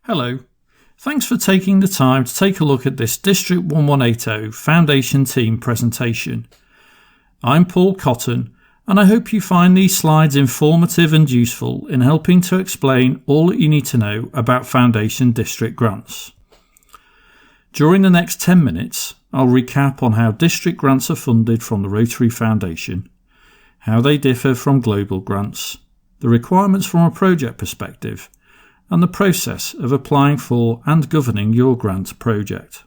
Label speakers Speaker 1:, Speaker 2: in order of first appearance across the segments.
Speaker 1: Hello. Thanks for taking the time to take a look at this District 1180 Foundation Team presentation. I'm Paul Cotton, and I hope you find these slides informative and useful in helping to explain all that you need to know about Foundation District Grants. During the next 10 minutes, I'll recap on how district grants are funded from the Rotary Foundation, how they differ from global grants, the requirements from a project perspective, and the process of applying for and governing your grant project.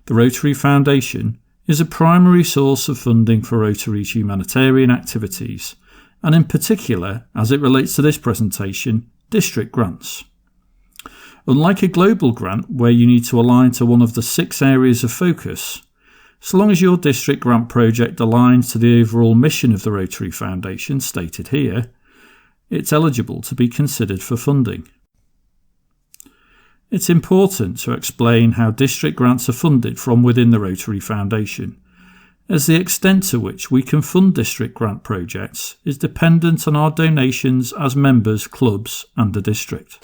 Speaker 1: The Rotary Foundation is a primary source of funding for Rotary's humanitarian activities, and in particular, as it relates to this presentation, district grants. Unlike a global grant where you need to align to one of the 6 areas of focus, so long as your district grant project aligns to the overall mission of the Rotary Foundation stated here, it's eligible to be considered for funding. It's important to explain how district grants are funded from within the Rotary Foundation, as the extent to which we can fund district grant projects is dependent on our donations as members, clubs and the district.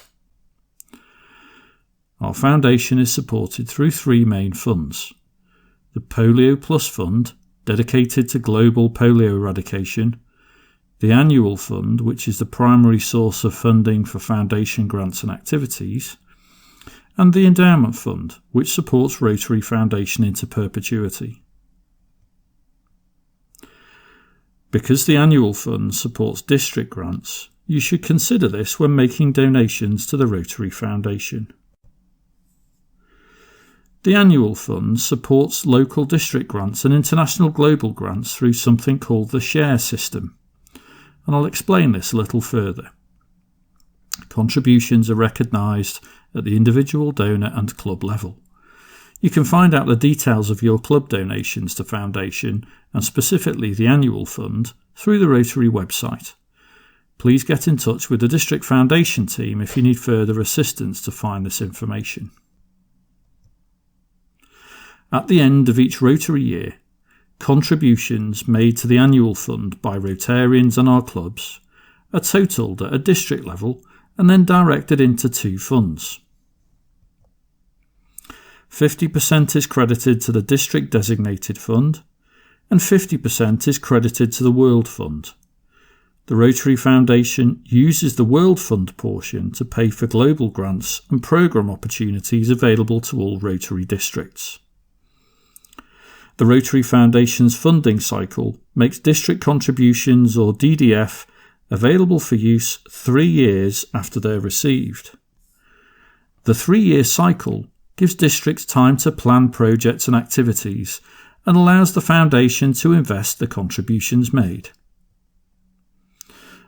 Speaker 1: Our foundation is supported through 3 main funds: the Polio Plus Fund, dedicated to global polio eradication, the Annual Fund, which is the primary source of funding for foundation grants and activities, and the Endowment Fund, which supports Rotary Foundation into perpetuity. Because the Annual Fund supports district grants, you should consider this when making donations to the Rotary Foundation. The Annual Fund supports local district grants and international global grants through something called the SHARE system, and I'll explain this a little further. Contributions are recognised at the individual donor and club level. You can find out the details of your club donations to Foundation, and specifically the Annual Fund, through the Rotary website. Please get in touch with the District Foundation team if you need further assistance to find this information. At the end of each Rotary year, contributions made to the Annual Fund by Rotarians and our clubs are totalled at a district level and then directed into 2 funds. 50% is credited to the district designated fund and 50% is credited to the World Fund. The Rotary Foundation uses the World Fund portion to pay for global grants and programme opportunities available to all Rotary districts. The Rotary Foundation's funding cycle makes district contributions, or DDF, available for use 3 years after they're received. The 3-year cycle gives districts time to plan projects and activities and allows the Foundation to invest the contributions made.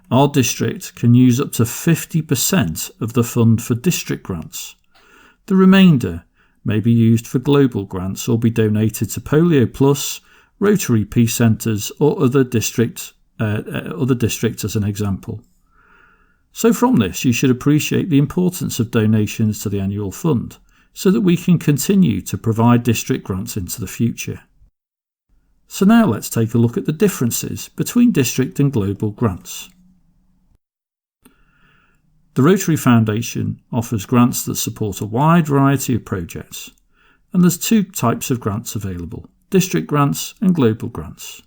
Speaker 1: Our district can use up to 50% of the fund for district grants. The remainder may be used for global grants or be donated to Polio Plus, Rotary Peace Centres or other districts as an example. So from this you should appreciate the importance of donations to the Annual Fund so that we can continue to provide district grants into the future. So now let's take a look at the differences between district and global grants. The Rotary Foundation offers grants that support a wide variety of projects, and there's 2 types of grants available: district grants and global grants.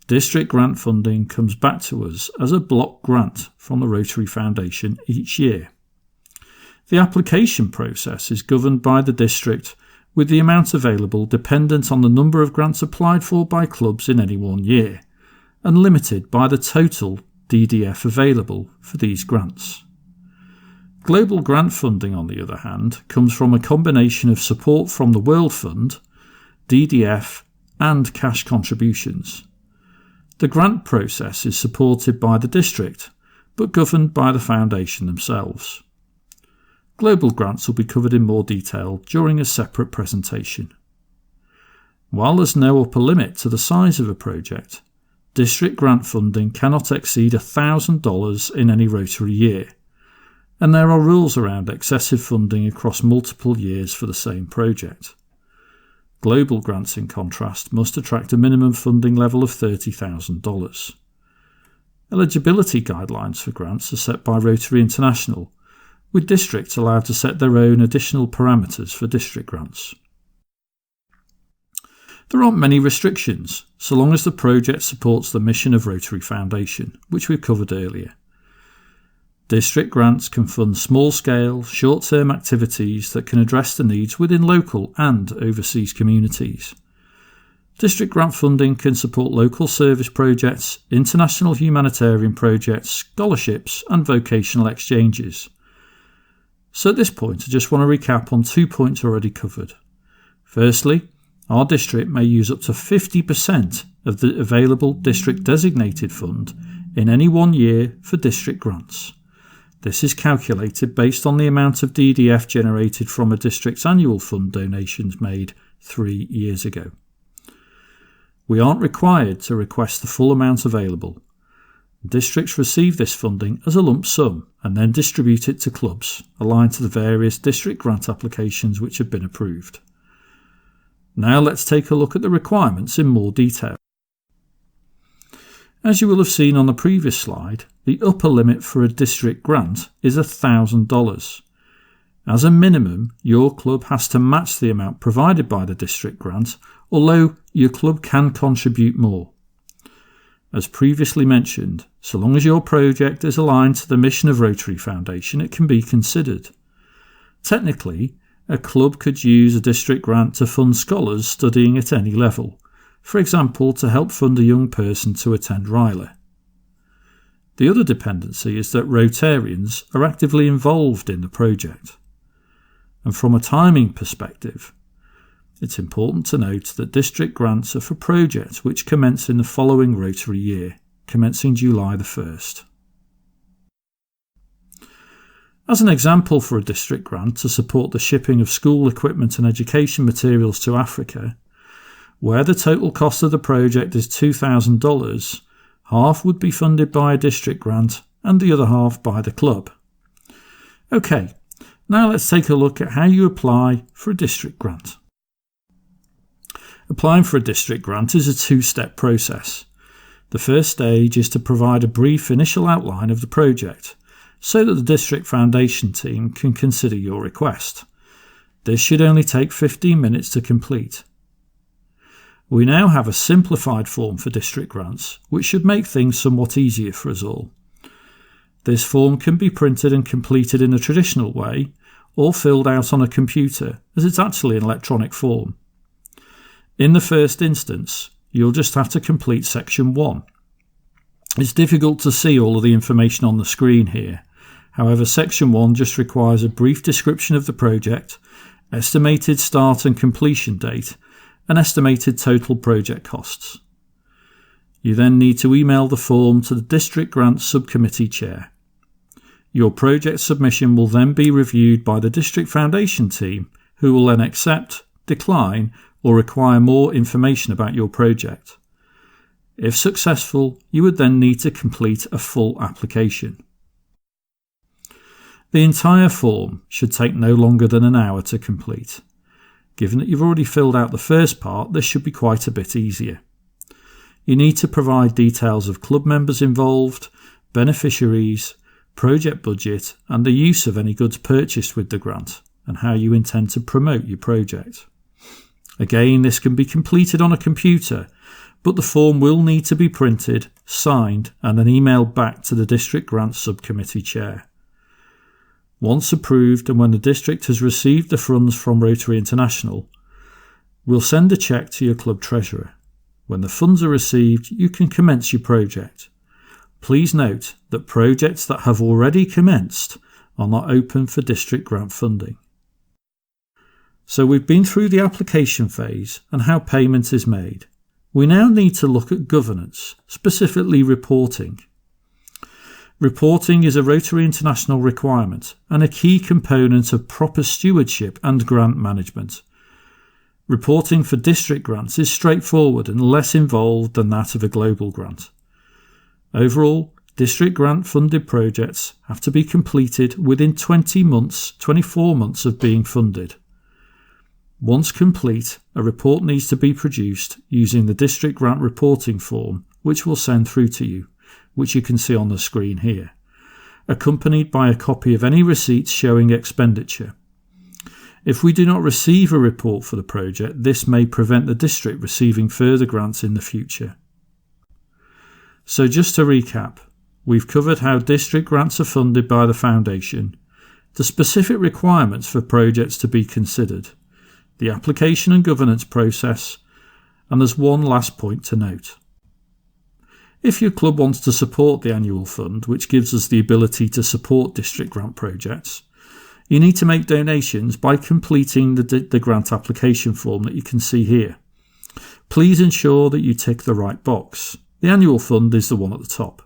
Speaker 1: District grant funding comes back to us as a block grant from the Rotary Foundation each year. The application process is governed by the district, with the amount available dependent on the number of grants applied for by clubs in any one year, and limited by the total DDF available for these grants. Global grant funding, on the other hand, comes from a combination of support from the World Fund, DDF and cash contributions. The grant process is supported by the district, but governed by the Foundation themselves. Global grants will be covered in more detail during a separate presentation. While there's no upper limit to the size of a project, district grant funding cannot exceed $1,000 in any Rotary year, and there are rules around excessive funding across multiple years for the same project. Global grants, in contrast, must attract a minimum funding level of $30,000. Eligibility guidelines for grants are set by Rotary International, with districts allowed to set their own additional parameters for district grants. There aren't many restrictions, so long as the project supports the mission of Rotary Foundation, which we've covered earlier. District grants can fund small-scale, short-term activities that can address the needs within local and overseas communities. District grant funding can support local service projects, international humanitarian projects, scholarships and vocational exchanges. So at this point, I just want to recap on 2 points already covered. Firstly, our district may use up to 50% of the available district designated fund in any 1 year for district grants. This is calculated based on the amount of DDF generated from a district's annual fund donations made 3 years ago. We aren't required to request the full amount available. Districts receive this funding as a lump sum and then distribute it to clubs aligned to the various district grant applications which have been approved. Now let's take a look at the requirements in more detail. As you will have seen on the previous slide, the upper limit for a district grant is $1,000. As a minimum, your club has to match the amount provided by the district grant, although your club can contribute more. As previously mentioned, so long as your project is aligned to the mission of Rotary Foundation, it can be considered. Technically, a club could use a district grant to fund scholars studying at any level, for example to help fund a young person to attend Riley. The other dependency is that Rotarians are actively involved in the project. And from a timing perspective, it's important to note that district grants are for projects which commence in the following Rotary year, commencing July the 1st. As an example for a district grant to support the shipping of school equipment and education materials to Africa, where the total cost of the project is $2,000, half would be funded by a district grant and the other half by the club. Okay, now let's take a look at how you apply for a district grant. Applying for a district grant is a two-step process. The first stage is to provide a brief initial outline of the project, so that the District Foundation team can consider your request. This should only take 15 minutes to complete. We now have a simplified form for district grants, which should make things somewhat easier for us all. This form can be printed and completed in the traditional way, or filled out on a computer, as it's actually an electronic form. In the first instance, you'll just have to complete section 1. It's difficult to see all of the information on the screen here. However, section 1 just requires a brief description of the project, estimated start and completion date, and estimated total project costs. You then need to email the form to the District Grants Subcommittee Chair. Your project submission will then be reviewed by the District Foundation team, who will then accept, decline, or require more information about your project. If successful, you would then need to complete a full application. The entire form should take no longer than an hour to complete. Given that you've already filled out the first part, this should be quite a bit easier. You need to provide details of club members involved, beneficiaries, project budget, and the use of any goods purchased with the grant, and how you intend to promote your project. Again, this can be completed on a computer, but the form will need to be printed, signed, and then emailed back to the District Grants Subcommittee Chair. Once approved, and when the district has received the funds from Rotary International, we'll send a cheque to your club treasurer. When the funds are received, you can commence your project. Please note that projects that have already commenced are not open for district grant funding. So we've been through the application phase and how payment is made. We now need to look at governance, specifically reporting. Reporting is a Rotary International requirement and a key component of proper stewardship and grant management. Reporting for district grants is straightforward and less involved than that of a global grant. Overall, district grant funded projects have to be completed within 24 months of being funded. Once complete, a report needs to be produced using the district grant reporting form, which we'll send through to you, which you can see on the screen here. accompanied by a copy of any receipts showing expenditure. If we do not receive a report for the project, this may prevent the district receiving further grants in the future. So just to recap, we've covered how district grants are funded by the Foundation, the specific requirements for projects to be considered, the application and governance process, and there's one last point to note. If your club wants to support the annual fund, which gives us the ability to support district grant projects, you need to make donations by completing the grant application form that you can see here. Please ensure that you tick the right box. The annual fund is the one at the top.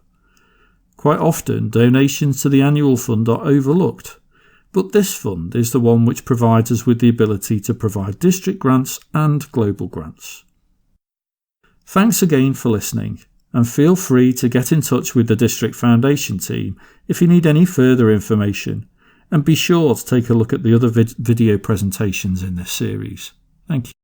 Speaker 1: Quite often, donations to the annual fund are overlooked, but this fund is the one which provides us with the ability to provide district grants and global grants. Thanks again for listening, and feel free to get in touch with the District Foundation team if you need any further information, and be sure to take a look at the other video presentations in this series. Thank you.